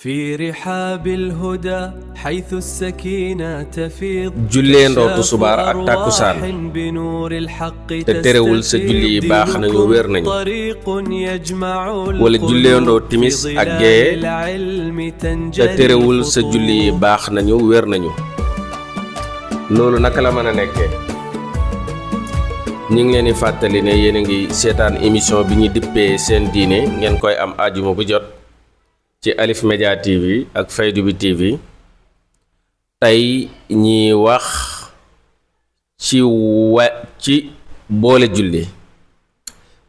في رحاب الهدى حيث السكينة تفيض julleendoo tusubaar ak tàkkusaan بنور الحق te terewul sa julli yi baax nañu wér nañu طريق يجمع wala julleendoo timis ak gee te terewul sa julli yi baax nañu wér nañu loolu naka la mën a nekkee ñu ngi leen di fàttali ne yéen a ngi seetaan émission bi ñu dippee seen diine ngeen koy am àjjuma bu jot ci Alif Media TV ak Faydu bi TV tey ñi wax ci boole julli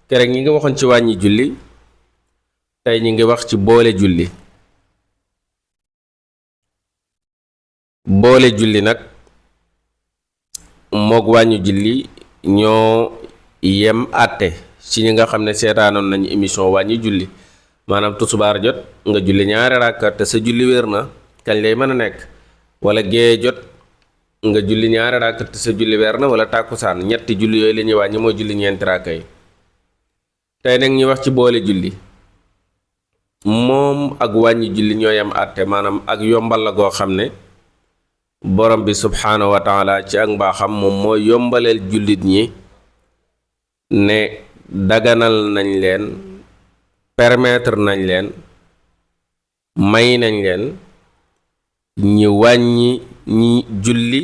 keroog ñi ngi waxoon ci wàññi julli tey ñi ngi wax ci boole julli boole julli nag moog wàññi julli ñoo yem àtte ci ñi nga xam ne seetaanoon nañu émission wàññi julli maanaam tusubaar jot nga julli ñaari ràkka te sa julli wér na kañ lay mën a nekk wala gee jot nga julli ñaari ràkka te sa julli wér na wala tàkkusaan ñetti julli yooyu la ñuy wàññi mooy julli ñeenti ràkka yi tey nag ñu wax ci boole julli moom ak wàññi julli ñoo yem àtte maanaam ak yombal la goo xam ne borom bi subhaanahu wa taala ci ak mbaaxam moom mooy yombaleel jullit ñi ne daganal nañ leen permettre nañ leen may nañ leen ñi wàññi ñi julli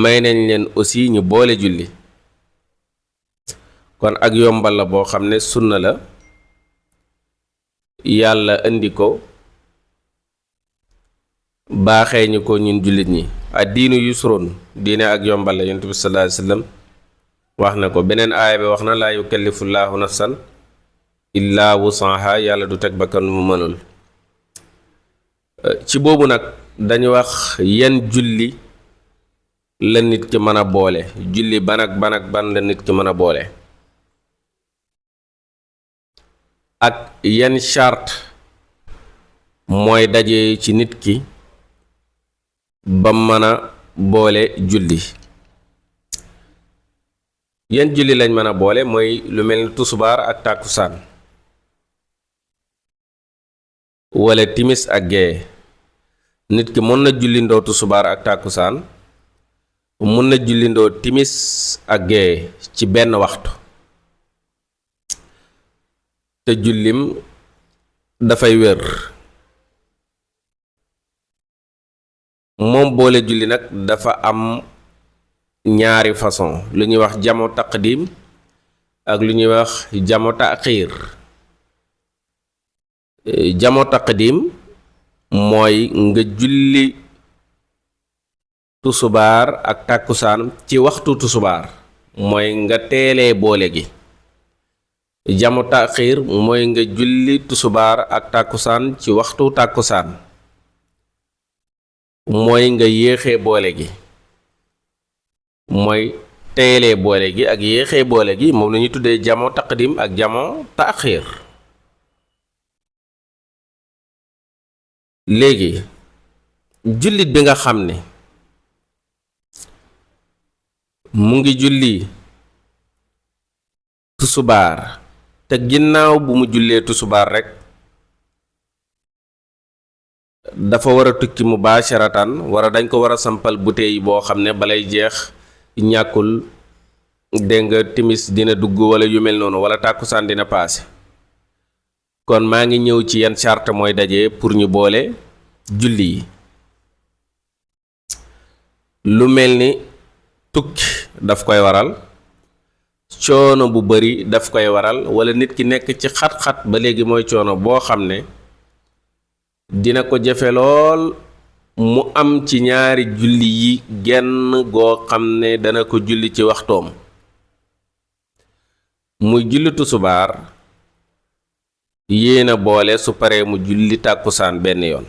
may nañ leen aussi ñu boole julli kon ak yombal la boo xam ne sunna la yàlla indi ko baaxee ñu ko ñun jullit ñi ad diinu yusrun diine ak yombal la yonent bi sallallahu alayhi wasallam wax na ko beneen aaya bi wax na laa yukallifullaahu nafsan illaa wusaha yàlla du teg bakkan mu mënul ci boobu nag dañu wax yan julli la nit ki mën a boole julli ban ak ban la nit ki mën a boole ak yan charte mooy daje ci nit ki ba mën a boole julli yan julli lañ mën a boole mooy lu mel ni tusubaar ak tàkkusaan wala timis ak gee nit ki mën na jullindoo tusubaar ak tàkkusaan mën na jullindoo timis ak gee ci benn waxtu te jullim dafay wér moom boole julli nag dafa am ñaari façon lu ñuy wax jamo taqdim ak lu ñuy wax jamo taxiir jamo taqdim mooy nga julli tusubaar ak tàkkusaan ci waxtu tusubaar mooy nga teelee boole gi jamo taxiir mooy nga julli tusubaar ak tàkkusaan ci waxtu tàkkusaan mooy nga yéexee boole gi mooy teelee boole gi ak yéexee boole gi moom la ñuy tuddee jamo taqdim ak jamo taxiir léegi jullit bi nga xam ne mu ngi julli tusubaar te ginnaaw bu mu jullee tusubaar rekk dafa war a tukki mubaasharatan wara dañ ko war a sampal bouteille boo xam ne balay jeex ñàkkul dégg nga timis dina dugg wala yu mel noonu wala tàkkusaan dina paase kon maa ngi ñëw ci yan charte mooy daje pour ñu boole julli yi lu mel ni tukki daf koy waral coono bu bari daf koy waral wala nit ki nekk ci xat-xat ba léegi mooy coono boo xam ne dina ko jafe lool mu am ci ñaari julli yi genn goo xam ne dana ko julli ci waxtoom muy julli tusubaar yéena boole su paree mu julli tàkkusaan benn yoon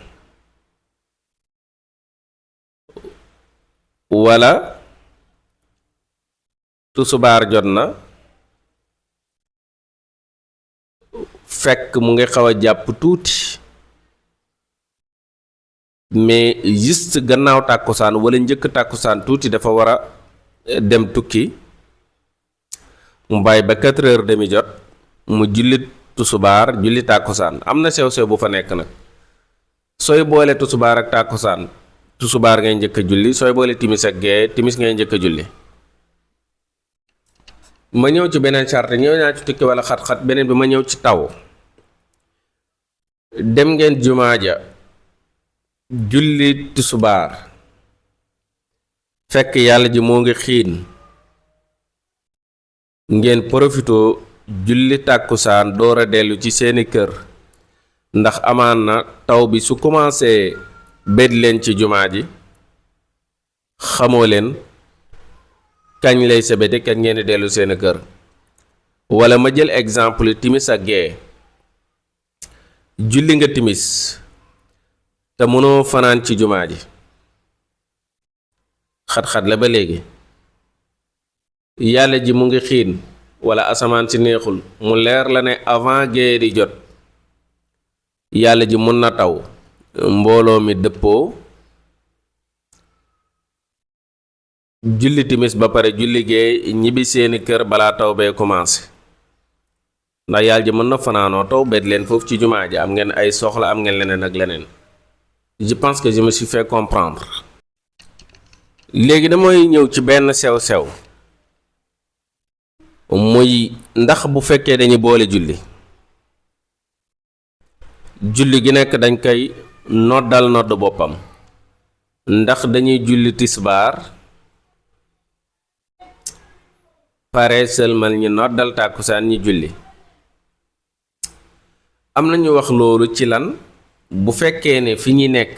wala tusubaar jot na fekk mu ngi xaw a jàpp tuuti mais juste gannaaw tàkkusaan wala njëkk tàkkusaan tuuti dafa war a dem tukki mu bàyyi ba 4h30 jot mu julli tusubaar julli tàkkusaan am na sew-sew bu fa nekk nag sooy boole tusubaar ak tàkkusaan tusubaar ngay njëkk a julli, sooy boole timis ak gee timis ngay njëkk a julli. ma ñëw ci beneen charte, ñëw naa ci tukki wala xat-xat, beneen bi ma ñëw ci taw. dem ngeen jumaa ja julli tusubaar fekk yàlla ji moo ngi xiin, ngeen profitoo julli tàkkusaan door a dellu ci seeni kër, ndax amaan na taw bi su commencé bét leen ci jumaa ji, xamoo leen kañ lay sebete kañ ngeen di dellu seeni kër. wala ma jël exemple timis ak gee, julli nga timis te mënoo fanaan ci jumaa ji, xat-xat la ba léegi, yàlla ji mu ngi xiin wala asamaan si neexul, mu leer la ne avant gee di jot yàlla ji mun na taw, mbooloo mi dëppoo julli timis ba pare julli gee ñibbi seeni kër balaa taw bee commencé, ndax yàlla ji mën na fanaanoo taw bet leen foofu ci jumaa ji, am ngeen ay soxla, am ngeen leneen ak leneen. Je pense que je me suis fait comprendre. léegi damay ñëw ci benn sew-sew, muy ndax bu fekkee dañu boole julli gi nekk dañ koy noddal nodd boppam, ndax dañuy julli tisbaar pare sëlmal ñi noddal tàkkusaan ñi julli. am na ñu wax loolu ci lan, bu fekkee ne fi ñi nekk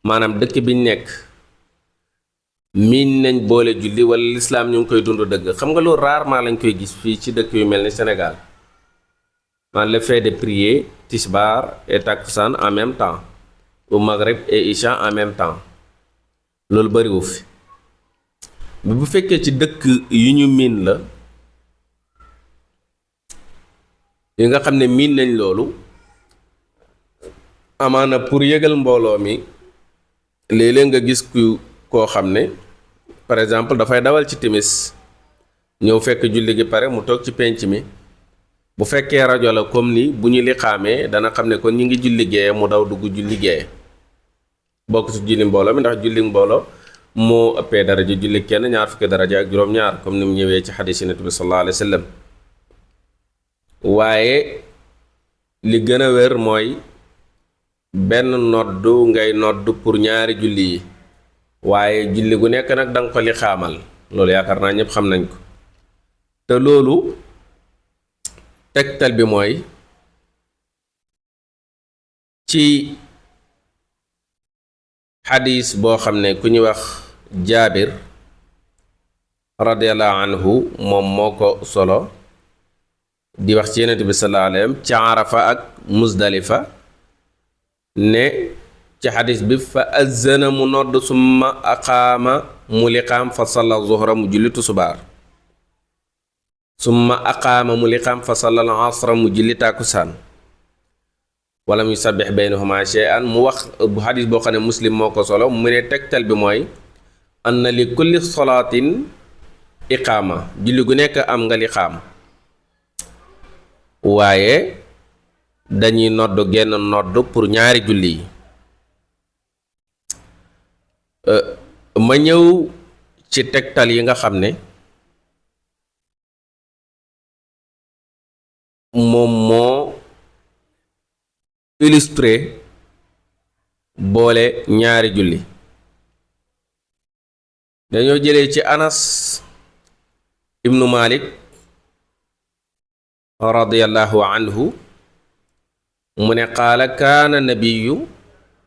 maanaam dëkk biñ nekk miin nañ boole julli wala lislaam ñu ngi koy dund dëgg. xam nga loolu rarement lañ koy gis fii ci dëkk yu mel ni Sénégal, man le fait de prier tisbaar et takkusaan en même temps, ou maghrib et isha en même temps, loolu bariwu fi. mais bu fekkee ci dëkk yu ñu miin la, yi nga xam ne miin nañ loolu, amaana pour yëgal mbooloo mi léeg-léeg nga gis koo xam ne par exemple dafay dawal ci timis ñëw fekk julli gi pare mu toog ci penc mi, bu fekkee rajo la comme ni bu ñu li xaamee dana xam ne kon ñi ngi julli gee, mu daw dugg julli gee, bokk ci julli mbooloo mi, ndax julli mbooloo moo ëppee daraja julli kenn ñaar fukki daraja ak juróom-ñaar comme ni mu ñëwee ci xadiis Yonent bi sallallahu alayhi wa sallam. waaye li gën a wér mooy benn noddu ngay noddu pour ñaari julli yi, waaye julli gu nekk nag danga ko li xaamal, loolu yaakaar naa ñëpp xam nañ ko. te loolu tegtal bi mooy ci xadiis boo xam ne ku ñuy wax Jaabir radiyallahu anhu moom moo ko solo, di wax ci Yonent bi sallallahu alayhi wa sallam ci Arafa ak Muzdalifa ne ci xadis bi fa azzana mu nodd summa aqaama mu liqaam fa salla zuhra mu julli tusubaar, summa aqaama mu liqaam fa salla asra mu julli tàkkusaan, wala mu sabbix baynahuma shay'an. mu wax bu xadis boo xam ne Muslim moo ko solo, mu ne tegtal bi mooy anna li kulli solaatin iqaama, julli gu nekk am nga liqaam, waaye dañuy nodd genn nodd pour ñaari julli yi. ma ñëw ci tegtal yi nga xam ne moom moo illustré boole ñaari julli. dañoo jëlee ci Anas ibnu Malik radiyallahu anhu mu ne qaala kaana nabiyu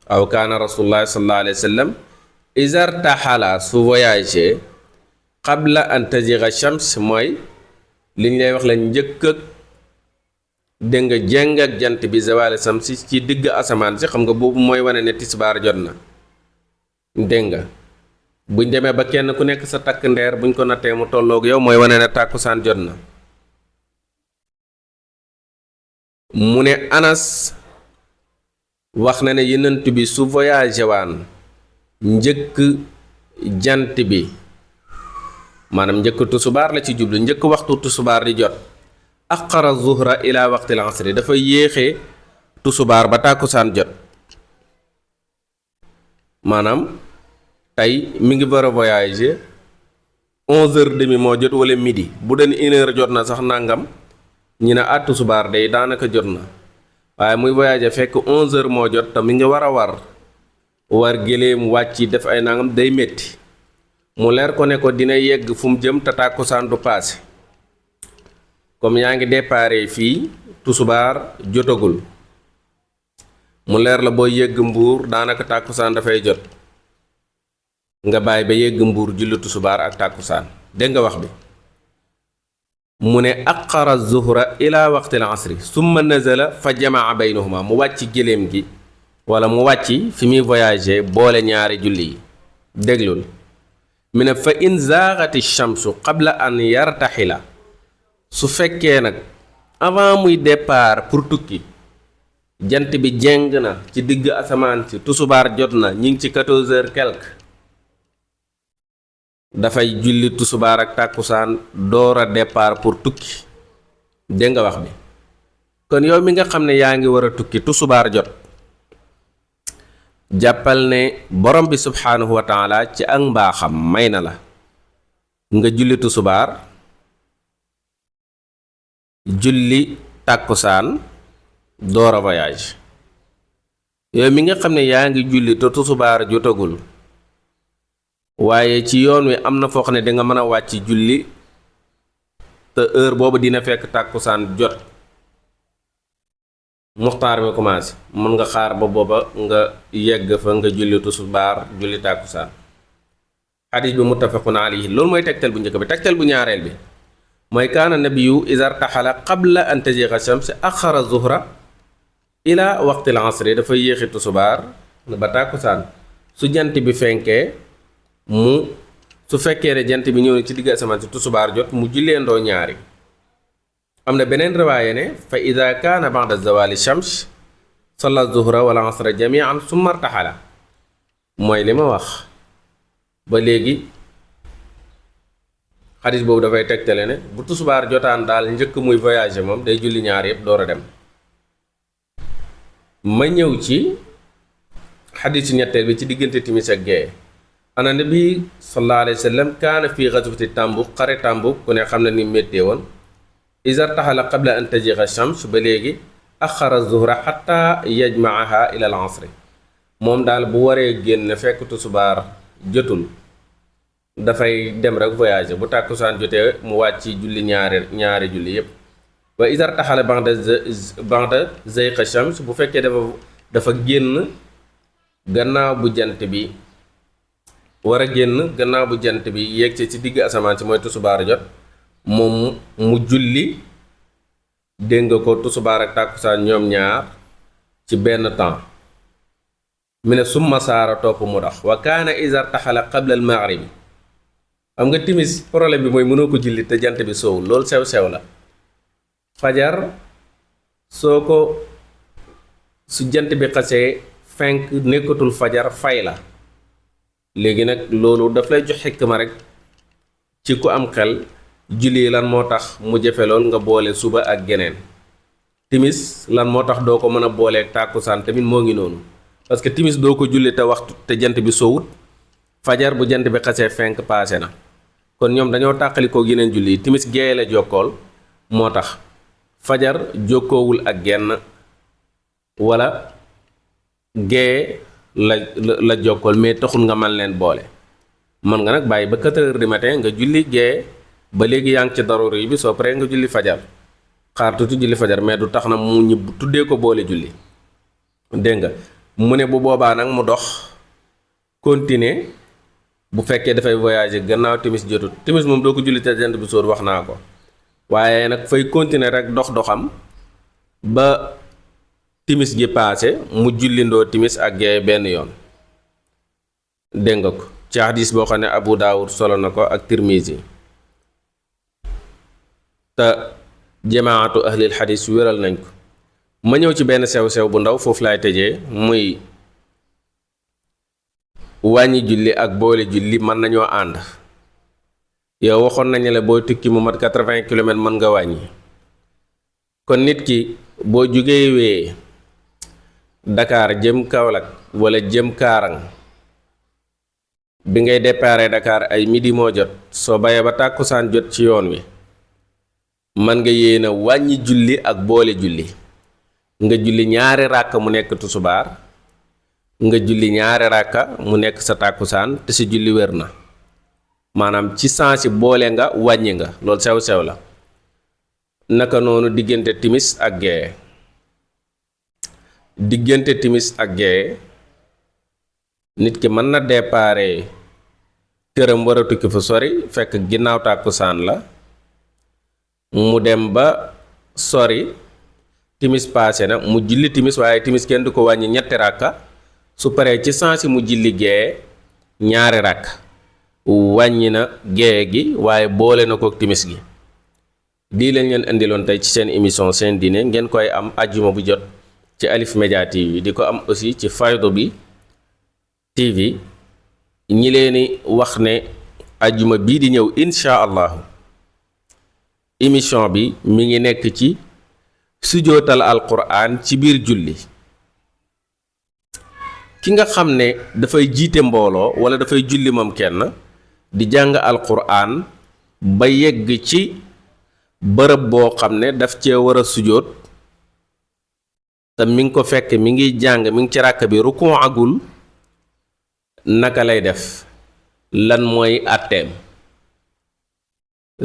aw kaana rasulullah sallallahu alayhi wa sallam iza irtahala su voyagé qabla an taziga shams, mooy li ñu lay wax la njëkk ak dégg nga jeng ak jant bi zawal samsi ci digg asamaan si, xam nga boobu mooy wane ne tisbaar jot na, dégg nga buñ demee ba kenn ku nekk sa takk ndeer buñ ko nattee mu tolloog yow mooy wane ne tàkkusaan jot na. mu ne Anas wax na ne Yonent bi su voyagé waan njëkk jant bi, maanaam njëkk tusubaar la ci jublu, njëkk waxtu tusubaar di jot, aqara zuhra ila waqtil asri, dafa yéexee tusubaar ba tàkkusaan jot. maanaam tey mi ngi war a voyager 11h30 moo jot wala midi bu den 1h jot na sax nangam ñi ne àttu subaar day daanaka jot na waaye muy voyager fekk 11h moo jot te mi ngi war a war géléem wàcc def ay nangam day métti mu leer ko ne ko dina yegg fu mu jëm te tàkkusaan du paase comme yaa ngi déparé fii tusubaar jotagul mu leer la boo yegg mbuur daanaka tàkkusaan dafay jot nga bàyyi ba yegg mbuur julli tusubaar ak tàkkusaan dégg nga wax bi mu ne aqara zuhra ila waqtil asri summa nazala fa jamaa baynahuma mu wàcc géléem gi wala mu wàcc fi muy voyager boole ñaari julli yi déglul mu ne fa in zaaxati shamsu qabla an yartaxila su fekkee nag avant muy départ pour tukki jant bi jeng na ci digg asamaan si tusubaar jot na ñi ngi ci 14h quelque dafay julli tusubaar ak tàkkusaan door a départ pour tukki dégg nga wax bi kon yow mi nga xam ne yaa ngi war a tukki tusubaar jot jàppal ne borom bi subhaanahu wa taala ci ak mbaaxam may na la nga julli tusubaar julli tàkkusaan door a voyage yow mi nga xam ne yaa ngi julli te tusubaar jotagul waaye ci yoon wi am na foo xam ne danga mën a wàcc julli te heure boobu dina fekk tàkkusaan jot muxtaar mi commencé mën nga xaar ba booba nga yegg fa nga julli tusubaar julli tàkkusaan xadis bi muttafaqun alayhi loolu mooy tegtal bu njëkk bi tegtal bu ñaareel bi mooy kaana nabiyu izar taxala qabla an taziga shams axara zuhra ila waqtil asri dafa yéexi tusubaar ba tàkkusaan su jant bi fenkee mu su fekkee ne jant bi ñëw ne ci digg asamaan si tusubaar jot mu julleendoo ñaari am na beneen riwaaya ne fa ida kaana ba'da zawali shams salla zuhra wal asra jamian summa irtaxala mooy li ma wax ba léegi xadis boobu dafay tegtale ne bu tusubaar jotaan daal njëkk muy voyager moom day julli ñaar yépp door a dem ma ñëw ci xadisu ñetteel bi ci diggante timis ak gee ana nabi sallallahu alayhi wa sallam kaana fi ghazwati Tambuk xare Tambuk ku ne xam na ni méttee woon izar taxala qabla an tajiga shams ba léegi axara zuhra xatta yajmaaha ila al asri moom daal bu waree génn fekk tusubaar jotul dafay dem rek voyage bu tàkkusaan jotee mu wàcc julli ñaari julli yépp wa izar taxala ba'da zayqa shams bu fekkee dafa génn gannaaw bu jant bi war a génn gannaaw bu jant bi yegg ci digg asamaan si mooy tusubaar jot moom mu julli dégg nga ko tusubaar ak tàkkusaan ñoom ñaar ci benn temps mu ne summa saara topp mu dox wa kaana izar taxala qabla al maghrib xam nga timis problème bi mooy mënoo ko julli te jant bi soowul loolu sew-sew la fajar soo ko su jant bi xasee fenk nekkatul fajar fay la léegi nag loolu daf lay jox xikma rek ci ku am xel julli lan moo tax mu jafe lool nga boole suba ak geneen timis lan moo tax doo ko mën a booleeg tàkkusaan tamit moo ngi noonu parce que timis doo ko julli te waxtu te jant bi soowut fajar bu jant bi xasee fenk paase na kon ñoom dañoo tàqalikoo yeneen julli yi timis géeye la jokkool moo tax fajar jokkoowul ak genn wala géeye la jokkool mais taxul nga man leen boole mën nga nag bàyyi ba 4 heures du matin nga julli géeye ba léegi yaa ngi ci daruri bi soo paree nga julli fajar xaar tuuti julli fajar mais du tax na mu ñu tuddee ko boole julli dégg nga mu ne bu boobaa nag mu dox continuer bu fekkee dafay voyager gannaaw timis jotut timis moom doo ko julli te jant bi sóor wax naa ko waaye nag fay continuer rek doxam ba timis gi paase mu jullindoo timis ak gee benn yoon dégg nga ko ci hadis boo xam ne Abu Daawud solo na ko ak Tirmizi te jamaatu ahlil xadis wéral nañ ko ma ñëw ci benn sew-sew bu ndaw foofu laay tëjee muy wàññi julli ak boole julli mën nañoo ànd yow waxoon nañu la boo tukki mu mat 80 kilomètres mën nga wàññi kon nit ki boo jugee wee Dakar jëm Kaolack wala jëm Kaarang bi ngay déparé Dakar ay midi moo jot soo bayee ba tàkkusaan jot ci yoon wi man nga yéena wàññi julli ak boole julli nga julli ñaari ràkka mu nekk tusubaar nga julli ñaari ràkka mu nekk sa tàkkusaan te si julli wér na maanaam ci sansi boole nga wàññi nga loolu sew-sew la naka noonu diggante timis ak gee diggante timis ak gee nit ki mën na déparé këram war a tukki fu sori fekk ginnaaw tàkkusaan la mu dem ba sori timis paase na mu julli timis waaye timis kenn du ko wàññi ñetti ràkka su paree ci sansi mu julli gee ñaari ràkka wàññi na gee gi waaye boole na ko timis gi lii lañ leen indiloon tey ci seen émission seen diine ngeen koy am ajjuma bu jot ci Alif Média TV di ko am aussi ci Fayda bi TV ñi leeni wax ne ajjuma bii di ñëw insha allahu émission bi mi ngi nekk ci sujootal alquran ci biir julli ki nga xam ne dafay jiite mbooloo wala dafay julli moom kenn di jàng alquran ba yegg ci bërëb boo xam ne daf cee war a sujoot te mi ngi ko fekk mi ngi jàng mi ngi ci ràkk bi rukon agul naka lay def lan mooy àtteem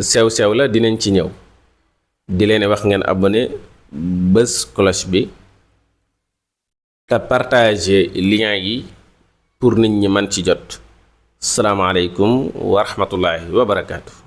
sew-sew la dinañ ci ñëw di leen wax ngeen abonné bës cloche bi te partager lien yi pour nit ñi mën ci jot salaamaaleykum wa rahmatullahi wa barakaatu